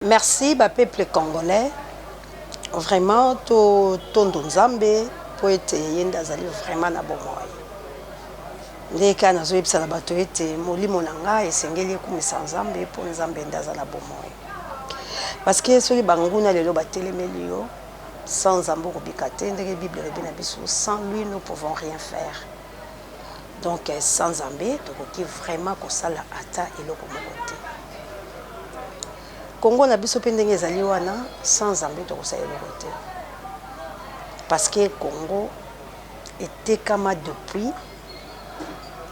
Merci ba peuple congolais. Vraiment to tondo nzambe po ete yenda zali vraiment na bomoy. Ndeka nazo yebisa na bato ete molimo na nga esengeli ekumisa nzambe po nzambe ndaza na bomoy. Parce que soki banguna lelo batelemeli yo sans nzambe kobika te ndenge Bible elobi na biso sans lui nous pouvons rien faire. Donc sans nzambe tokoki vraiment kosala ata eloko moko te. Congo na biso pe ndenge ezali wana sans nzambe tokosala eloko te. Parce que Congo était kama depuis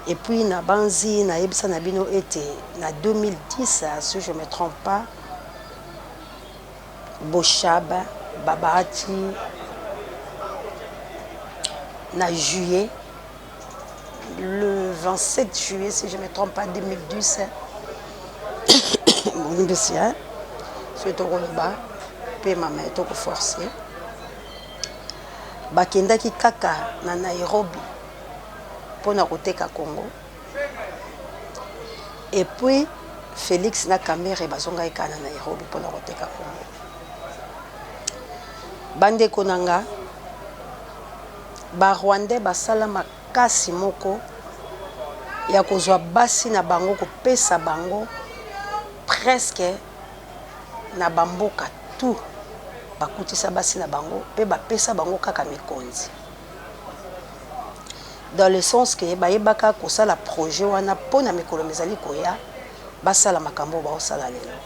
et puis na banzi na yebisa na bino ete na 2010 si je me trompe pas Boshaba Babati na juillet le 27 juillet si je me trompe pas 2010 bon imbécile c'est tout ba pe mama to ko forcer bakendaki kaka na Nairobi pona koteka Congo et puis Félix na Kamere bazonga eka na Nairobi pona koteka Congo bande konanga ba Rwandais basala makasi moko ya kozwa basi na bango kopesa bango presque na bamboka tout bakutisa basi na bango pe bapesa bango kaka mikonzi dans le sens que bayebaka kosala projet wana pona mikolo mezali koya basala makambo baosala lelo.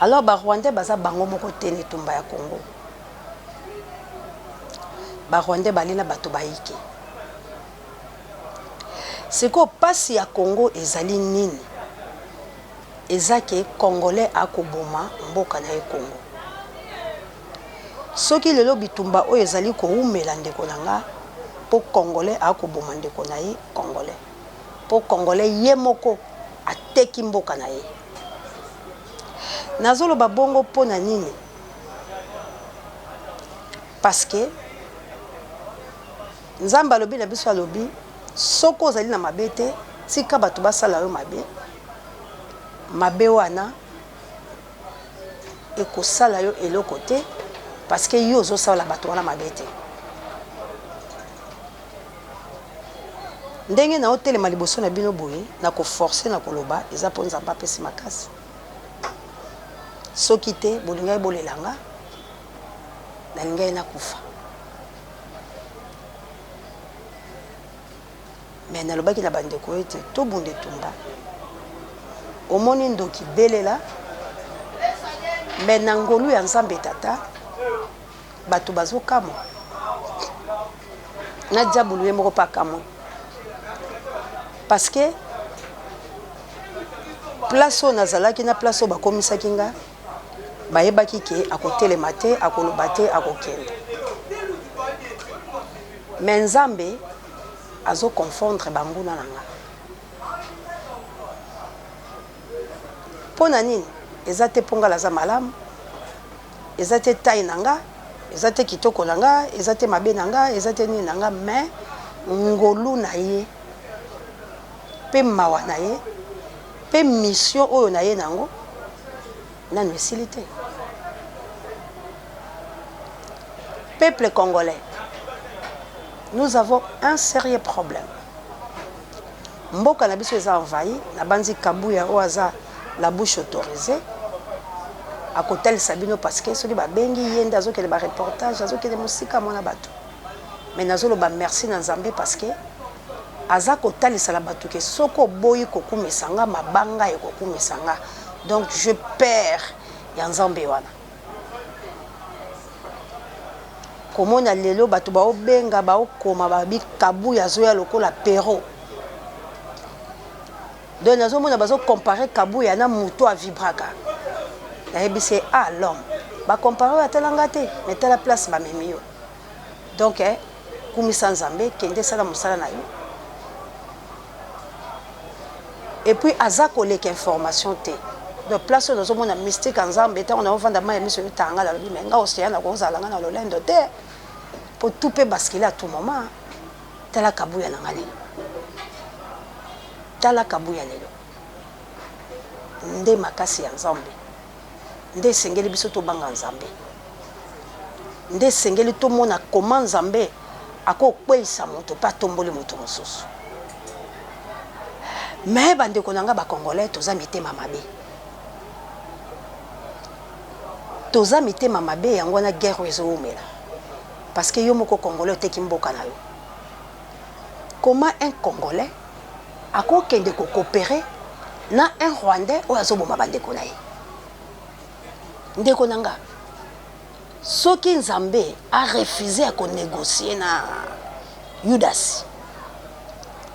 Alors ba Rwandais baza bango moko tene tumba ya Congo ba Rwandais balina bato baiki siko pasi ya Congo ezali nini ezake congolais akoboma mboka na Congo soki lelo bitumba oyo ezali ko umela ndeko nanga po congolais akoboma ndeko na ye congolais po congolais ye moko ateki mboka na ye nazolo babongo pona nini parce que nzamba lobi na biso alobi soko ozali na mabete tika bato basala yo mabe wana ekosala yo eloko te parce que yo ozosala bato wana mabe te ndenge na hotelema liboso na bino boye na koforce na koloba eza po nzambe apesi makasi soki te bolingai bolelanga nalingai nakufa mais nalobaki na bandeko ete tobunda etumba omoni ndoki belela mais na ngolu ya nzambe tata bato bazokamwa na diabolo ye moko pa kamwa parce que place oyo nazalaki na place oyo bakomisaki nga bayebaki ke akotelema te akoloba te akokende mais nzambe azoconfondre banguna na nga pona nini eza te pongala za malamu eza te tai na nga eza te kitoko na nga eza te mabe na nga eza te nini na nga mais ngolu na ye pe mawa na ye pe mission oyo na ye nango nanu esili te. Peuple congolais, nous avons un sérieux problème. Mboka na biso eza envahi na banzi kabuya o aza la bouche autorisée à côté Sabino parce que soki ba bengi yenda azokele ba reportage azokele musika mona bato mais nazolo ba merci na Nzambe parce que aza kotalisa la bato ke soko boyi kokumesanga mabanga e kokumesanga donc je perds ya Nzambe wana komona lelo bato ba obenga ba okoma ba bi kabuya zoya lokola pero donc nazo mona bazo comparer kabuya na muto a vibraka na ebise ah l'homme ba comparer à telanga te mais telle place ba memio donc kumisa Nzambe kende sala musala na yo et puis azako lek information te de place nous avons une mystique en Nzambe on a vendre ma émission tanga la mais nga océan na kozala nga na lolendo te pour tout peut basculer à tout moment tala kabuya na ngali tala kabuya lelo nde makasi ya nzambe nde sengeli biso to banga nzambe nde sengeli to mona koma nzambe akokweyisa moto pa tomboli moto mosusu me bandeko na nga bakongolais toza mitema mabe toza mitema mabe yango wana guerre ezoomela parce que yo moko congolais oteki mboka na yo comment un congolais akokende kokopere na un rwandais oyo azoboma bandeko na ye ndeko na nga soki nzambe a refusé à négocier na Judas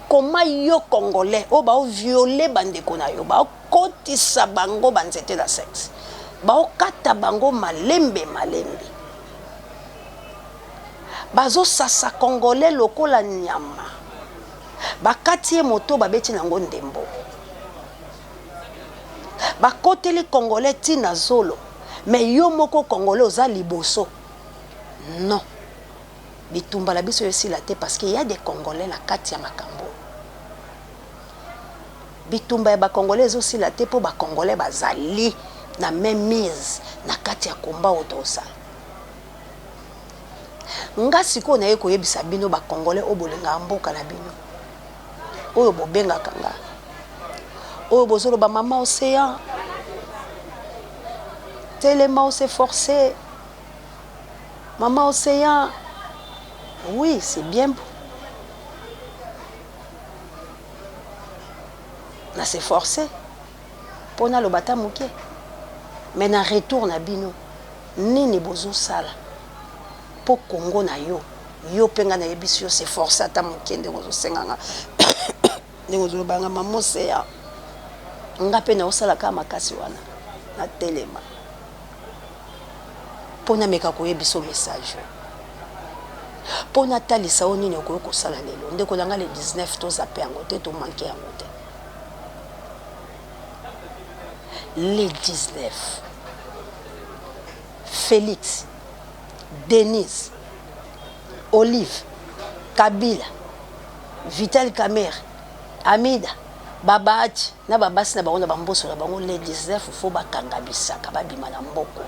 comment yo congolais o ba violer bandeko na yo ba kotisa bango banzete na sexe ba kata bango malembe bazo sasa congolais lokola nyama bakati moto babeti nango ndembo bakoteli congolais tina zolo mais yo moko congolais oza liboso non bitumba la biso yosila te parce qu'il y a des congolais la kati ya makambo bitumba ya ba congolais ezosila te po ba congolais bazali na même mise na kati ya komba otosala nga siko na ye koyebisa bino ba congolais obolinga mboka na bino oyo bobengaka nga oyo bozoloba mama océan tellement s'est forcé. Maman océan. Oui, c'est bien beau. On s'est forcé. Pour le bata mouké. Mais na retour na bino. Nini bozo sala. Pour Congo na yo. Yo penga na yebisio s'est forcé ata mouké de bozo senganga. De bozo banga maman océan. Nga pe na osala ka makasi wana. Na telema. Pona meka koyebiso message pona talisa oni ne ko sala lelo ndeko langa le 19 to zape yango te to manke yango te le 19 Félix Denise Olive Kabila Vital Kamerhe Amida Babaji na babasi na bango na bamboso na bango le 19 fo bakanga bisaka babima na mboko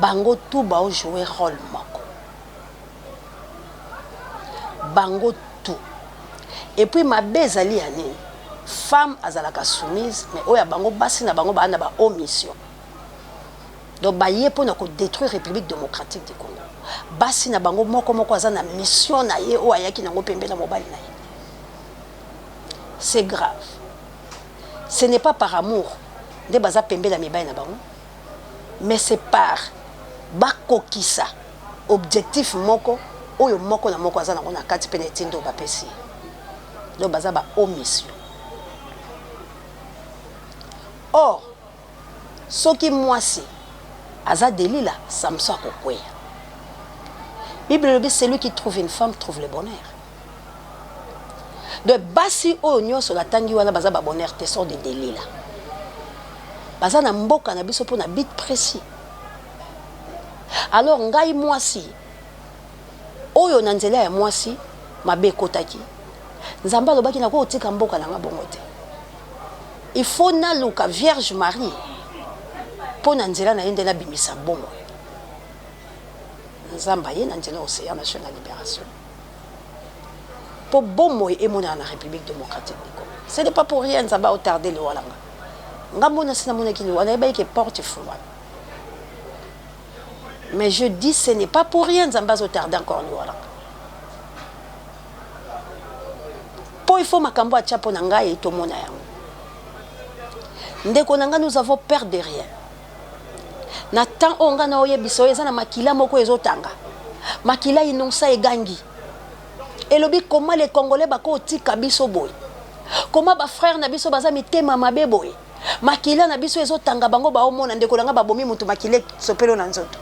bango tout ba jouer rôle moko bango tout et puis ma bezali ya nini femme azalaka soumise mais oya bango basi na bango bana ba omission donc ba ye pona ko détruire République démocratique du Congo basi na bango moko azana mission na ye o ayaki nango pembe na mobali na ye c'est grave ce n'est pas par amour de baza pembe na mibali na bango mais c'est par bakokisa objectif moko oyo moko na moko azana na kati pene tindo ba pesi do baza ba omission or soki mwasi aza delila samso akokweya Bible dit celui qui trouve une femme trouve le bonheur de basi oyo nyoso la tangi wana baza ba bonheur te sort de delila baza na mboka na biso pona bit précis. Alors ngai mwasi oyo na nzela ya mwasi mabe kotaki nzamba lobaki na ko otika mboka na nga bongo te il faut na luka Vierge Marie pona nzela na yende na bimisa bongo nzamba ye na nzela océan national libération po bomo e mona na République démocratique du Congo ce n'est pas pour rien nzamba otarder le walanga ngambo na sina mona kili wana ba ke porte froide. Mais je dis, ce n'est pas pour rien, Zambazo tarde encore nous. Pour il faut makambo a tchapo nanga et to mona yango. Ndeko nanga nous avons peur de rien. Na tan onga na oye biso eza na makila moko ezotanga. Makila inonsa egangi. Et lobi comment les Congolais bako tika biso boy. Comment ba frère na biso baza mitema mabe boy. Makila na biso ezotanga bango ba omona ndeko nanga babomi mutu makile sopelo na nzoto.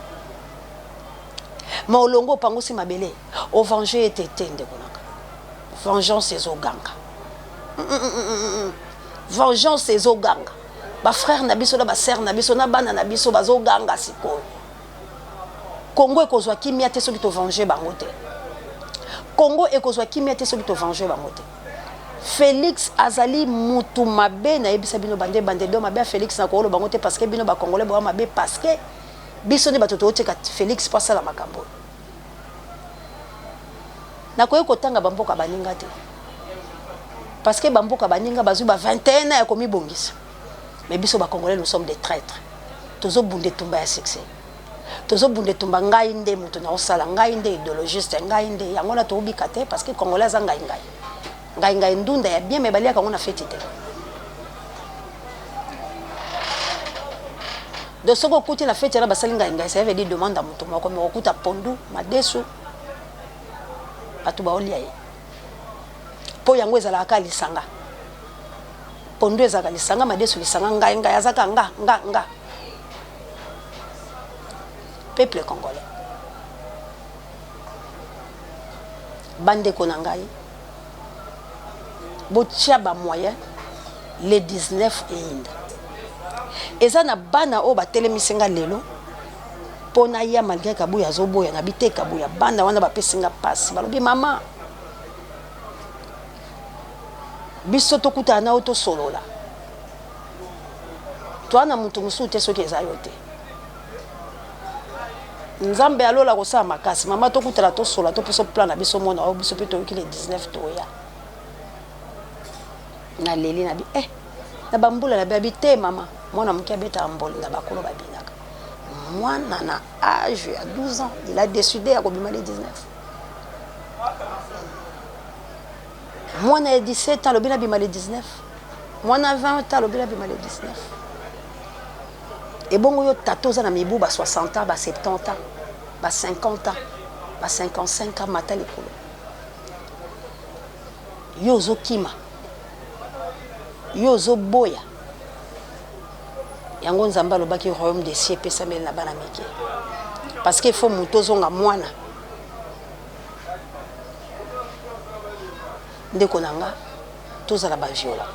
Maolongo pangosi mabele o venger était ndekonaka vengeance ezoganga vengeance ezoganga ba frère na biso na ba sœur na biso na bana na biso bazoganga sikoyo Congo ekozwa kimia te soki to venger bango te Congo ekozwa kimia te soki to venger bango te Félix azali mutu mabe na yebisa bino bande do mabe Félix na ko lo bango te parce que bino ba congolais bo mabe parce que biso ne batoto otika Félix passa la makambo na koyo kotanga bamboka baninga te parce que bamboka baninga bazu ba 21 ya komi bongisa mais biso ba congolais nous sommes des traîtres tozo bunde tumba ya succès tozo bunde tumba ngai nde mutu na osala ngai nde idéologiste ngai nde yango na to bika te parce que congolais za ngai ngai ndunda ya bien me balia kango na feti te de soko kuti la feti na basali ngai ça veut dire demande à mutu moko me okuta pondu madesu atu ba olia ye po yango ezala ka lisanga pondu ezaka lisanga madesu lisanga ngai azaka nga peuple congolais bande konangai botia ba moyen le 19 et eza na bana o batelemisinga lelo pona ya malgré kabuya zoboya na bite kabuya banda wana bapesinga pasi balobi mama biso tokuta na auto solola twana mutu musu te soki eza yo te nzambe alola kosala makasi mama tokutela tosola to peso plan na biso mona o biso pe toyoki le 19 toya na leli na bi na bambula na babi te mama mwana muki abeta mboli na bakolo babinaka mwana na âge à 12 ans il a décidé à kobima les 19 mwana ya 17 ans lobina bima les 19 mwana 20 ans lobina bima les 19 et bongo yo tato za na mibu ba 60 ans ba 70 ans ba 50 ans ba 55 ans mata likolo yo zo kima yo zo boya yango nzamba lobaki royaume des cieux pesa mel na bana mike parce que faut muto zonga mwana ndeko nanga tozala ba viola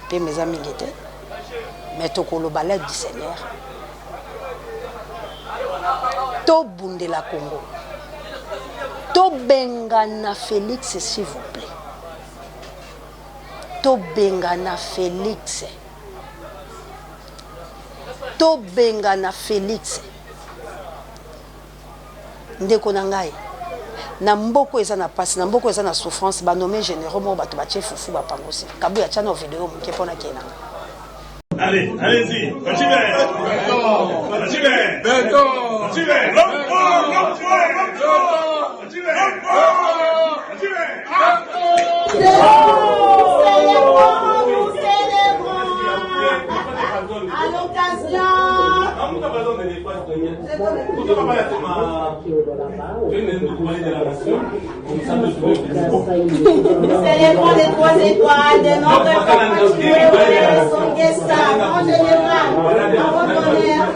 pe mes amis ngete mais tokoloba l'aide du Seigneur to bundela Congo to bengana Félix s'il vous plaît to bengana Félix to bengana Félix ndeko na ngai na mboko eza na pasi na mboko eza na souffrance ba nommé généraux mo bato ba chef fufu ba pangosi kabu ya chana vidéo mke pona kena. Allez, allez-y, continuez. Continuez. Continuez. À l'occasion. Nous célébrons les 3 étoiles de notre famille, son guest-star, en général, en votre honneur.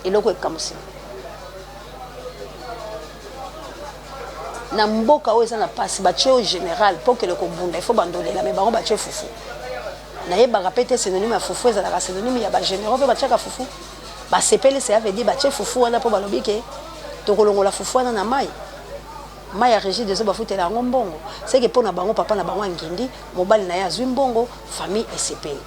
Eloko ekamusi na mboka oyo eza na pasi batie au général po kele kobunda il faut bandolela mais bango batie fufu nayebaka pe te synonyme ya fufu ezalaka synonyme ya bagénéraux mpe batiaka fufu basepeli se ave di batie fufu wana mpo balobi ke tokolongola fufu wana na mai ya régie dezo bafutela yango mbongo seke mpo na bango papa na bango angindi mobali na ye azwi mbongo famille esepeli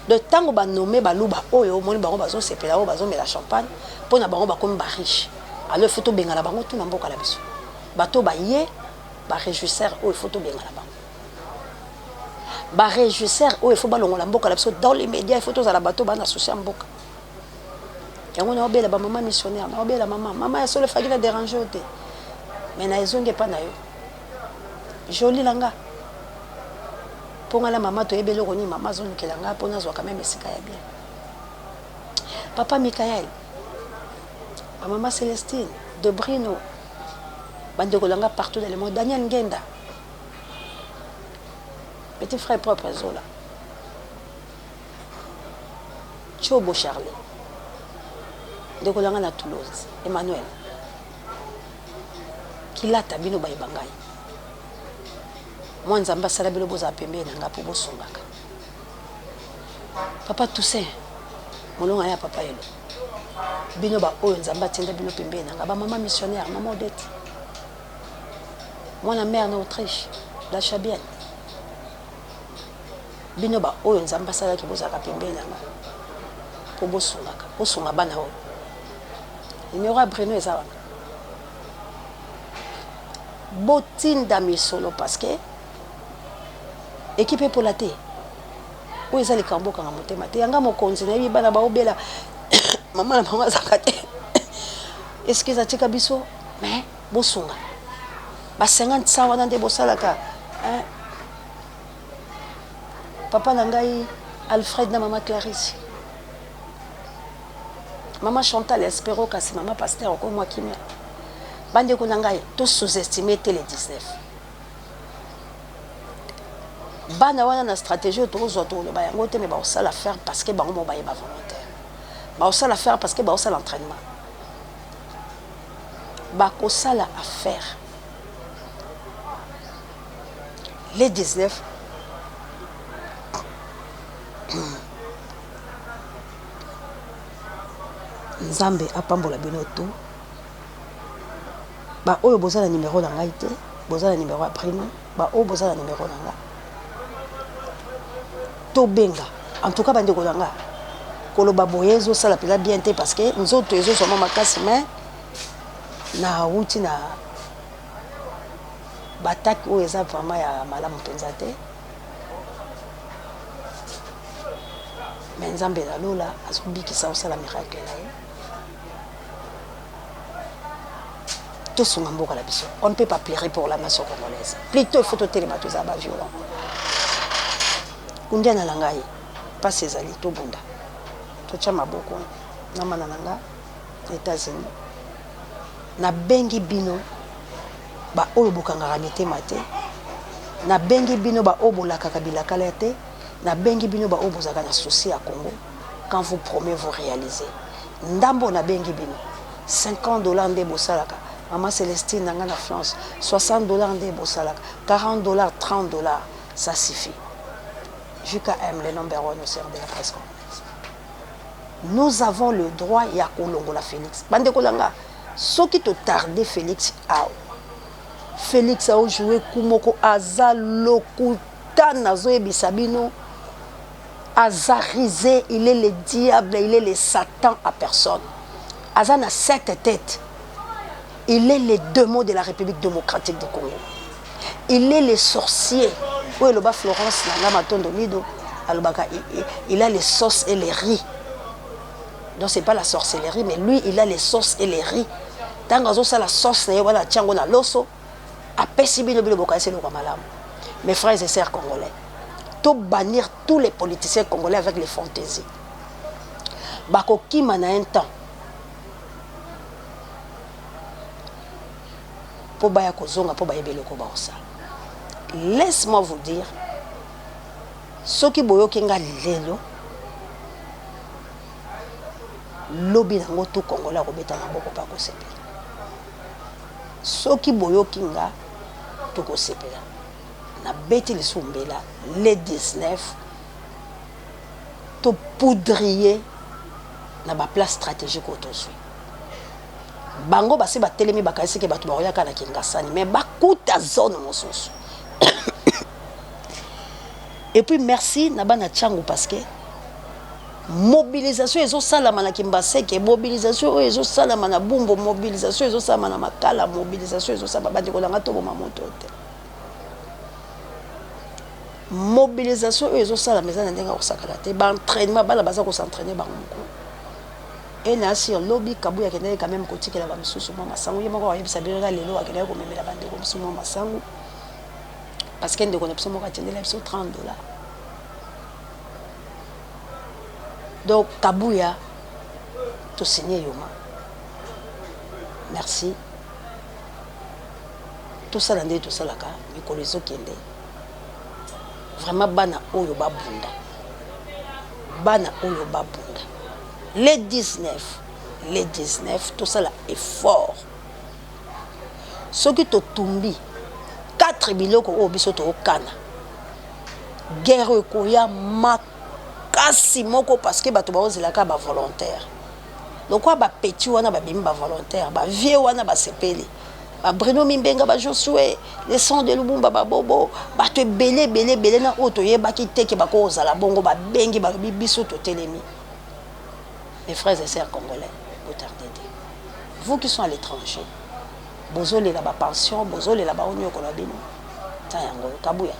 de ntango banome baluba oyo omoni bango bazosepela oyo bazomela champagne mpo na bango bakomi bariche alo il faut tobengana bango tuna mboka na biso bato baye baréjouisseur oyo il faut tobengana bango baréjouisseur oyo il faut balongola mboka na biso dans les médias il faut tozala bato bana associé mboka yango na obela bamama missionnaire na obela mama ya solo efaki na dérange o te mais na ezongi epa na yo joli langa mpo nga la mama toyebi eloko nini mama azolukela nga mpo nazwaka meme esika ya bien papa Mikael bamama Célestine de Brino bandeko langa partout dans le monde Daniel Ngenda petit frère propre Zola Chobo Charlie ndeko langa na Toulouse Emmanuel kilata bino bayibangai mwa nzambe asala bino bozala pembeni na nga mpo bosungaka papa Toussaint molonga ya papa elo bino ba oyo nzambe atinda bino pembeni nanga ba maman missionnaire maman Odette mwana mère na Autriche la Chabienne bino ba oyo nzambe asalaki bozalaka pembeni nanga po bosunga bana oyo numéro ya Bruno eza wana botinda misolo parce que équipe epola te oyo eza likambo okanga motema te yanga mokonzi nayebi bana baobela mama na bango azaka te excuse atika biso mais bosunga ba 50 sa wana nde bosalaka papa na ngai Alfred na mama Clarisse mama Chantal Espero kasi mama Pasteur ko moi kimia bande ko na ngai to sous-estimer télé 19 bana wana na stratégie autour to le ba yango te mais ba osala faire parce que bango mo ba yeba volontaire ba osala faire parce que ba osala entraînement ba ko sala affaire les 19 Nzambe apambola bino tout ba oyo bozala numéro na ngai te bozala numéro ya Bruno ba oyo bozala numéro na nga to benga en tout cas bande ko nga koloba boyezo sala pela bien te parce que nzoto ezo soma makasi mais na wuti na batak oyo eza vraiment ya malamu penza te mais Nzambe la lola azobikisa osala miracle na ye tout son amour à la biso. On ne peut pas pleurer pour la nation congolaise. Plutôt, il faut te téléma tous abats violents. Kundia na langai, pas ses alliés, tout bunda. Tout chama beaucoup. Namana nanga, États-Unis. Na bengi bino, ba oyo bokanga ramete mate. Na bengi bino ba obo la kakabila kalete. Na bengi bino ba obo zaka na souci à Congo. Quand vous promettez, vous réalisez. Ndambo na bengi bino. $50 de bosalaka. Maman Célestine dans la France, $60 de Bossalak, $40, $30, ça suffit. JKM, le number 1 au sein de la presse congolaise. Nous avons le droit, il y a Kolongola Félix. Bande Kolanga, ce qui te tardé Félix a. Félix a joué Kumoko Aza Lokuta Nazoe Bisabino. Azarisé, il est le diable, il est le Satan à personne. Aza n'a 7 têtes. Il est les démons de la République démocratique du Congo. Il est les sorciers. Oui, le bas Florence, il a les sauces et les riz. Donc, ce n'est pas la sorcellerie, mais lui, il a les sauces et les riz. Tant que ça, la sauce, mes frères et sœurs congolais, tout bannir tous les politiciens congolais avec les fantaisies. Bako Kima na un temps. Laisse-moi vous dire, ceux qui boyo kinga lelo, lobby nango tout Congolais robeta na boko pa ko sepela. Ceux qui boyo kinga to ko sepela. Na beti le sumbela les 19 to poudrier na ba place stratégique autour. Bango basi ba telemi bakasi ke batu ba oyaka na kingasani mais bakuta zone mosusu. Et puis merci na bana tchangu parce que mobilisation ezo salama na Kimbaseke, mobilisation ezo salama na Bumbo, mobilisation ezo salama na Makala, mobilisation ezo salama bandi ko langa to boma moto te. Mobilisation ezo salama za ndenga ko sakala te ba entraînement bala baza ko s'entraîner ba moko. Et là, si on lobby, Kabouya qui est quand même côté qui la va me sous moi masangu, il m'a dit que ça bien là les lois qui là comme même la bande comme sous moi masangu, parce qu'elle ne connaît pas moi qui là sur $30. Donc Kabouya, tout signé Yoma. Merci. Tout ça l'année, tout ça là, mais qu'on les a qui est vraiment bana oyo babunda, bana oyo babunda. Les 19, tout ça là est fort. Ce qui te tombe, 4 biloko au bisoto au Kana. Guerre koya makasi moko parce que bato ba ozela ka ba volontaire. Donc quoi ba petit wana ba bimba volontaire, ba vieux wana ba sepeli. Ba Bruno Mimbenga ba Josué, les sons de Lumumba ba Bobo, ba te belé na auto yeba ki teke ba ko za la bongo ba bengi ba bibiso to telemi. Mes frères et sœurs congolais, vous tardez. Vous qui sont à l'étranger, bozole la ba pension, bozole la ba onyo ko la bino. Ta yango kabuya.